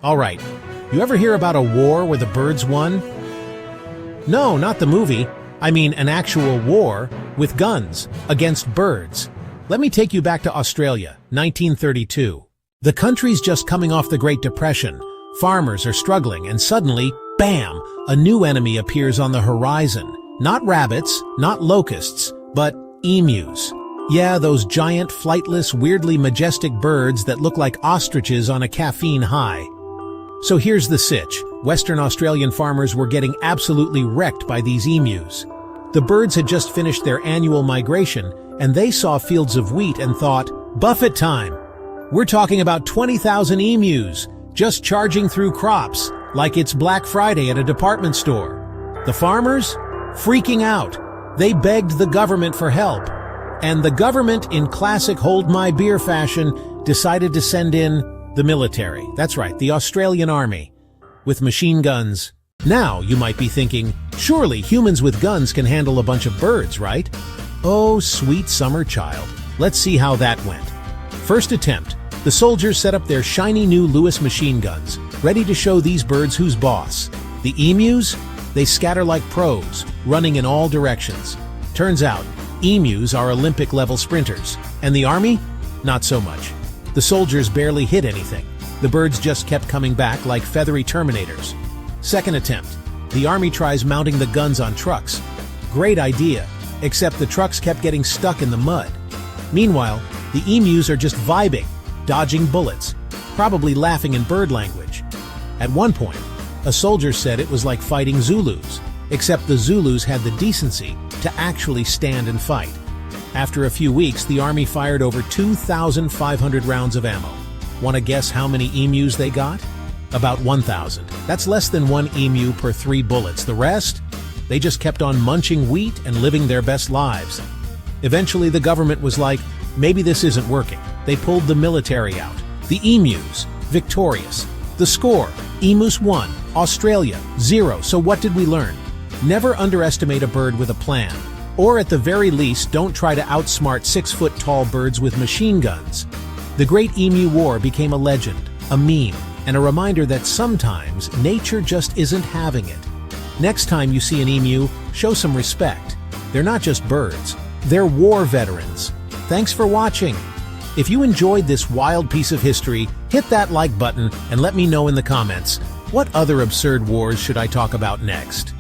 All right, you ever hear about a war where the birds won? No, not the movie. I mean an actual war with guns against birds. Let me take you back to Australia, 1932. The country's just coming off the Great Depression. Farmers are struggling, and suddenly, bam, a new enemy appears on the horizon. Not rabbits, not locusts, but emus. Yeah, those giant, flightless, weirdly majestic birds that look like ostriches on a caffeine high. So here's the sitch. Western Australian farmers were getting absolutely wrecked by these emus. The birds had just finished their annual migration, and they saw fields of wheat and thought, Buffett time! We're talking about 20,000 emus, just charging through crops, like it's Black Friday at a department store. The farmers? Freaking out. They begged the government for help. And the government, in classic hold-my-beer fashion, decided to send in the military. That's right, the Australian Army, with machine guns. Now, you might be thinking, surely humans with guns can handle a bunch of birds, right? Oh, sweet summer child. Let's see how that went. First attempt. The soldiers set up their shiny new Lewis machine guns, ready to show these birds who's boss. The emus? They scatter like pros, running in all directions. Turns out, emus are Olympic-level sprinters. And the army? Not so much. The soldiers barely hit anything. The birds just kept coming back like feathery terminators. Second attempt. The army tries mounting the guns on trucks. Great idea, except the trucks kept getting stuck in the mud. Meanwhile, the emus are just vibing, dodging bullets, probably laughing in bird language. At one point, a soldier said it was like fighting Zulus, except the Zulus had the decency to actually stand and fight. After a few weeks, the army fired over 2,500 rounds of ammo. Want to guess how many emus they got? About 1,000. That's less than one emu per 3 bullets. The rest? They just kept on munching wheat and living their best lives. Eventually, the government was like, maybe this isn't working. They pulled the military out. The emus, victorious. The score, emus 1, Australia 0. So what did we learn? Never underestimate a bird with a plan. Or at the very least, don't try to outsmart 6-foot-tall birds with machine guns. The Great Emu War became a legend, a meme, and a reminder that sometimes nature just isn't having it. Next time you see an emu, show some respect. They're not just birds, they're war veterans. Thanks for watching. If you enjoyed this wild piece of history, hit that like button and let me know in the comments, what other absurd wars should I talk about next?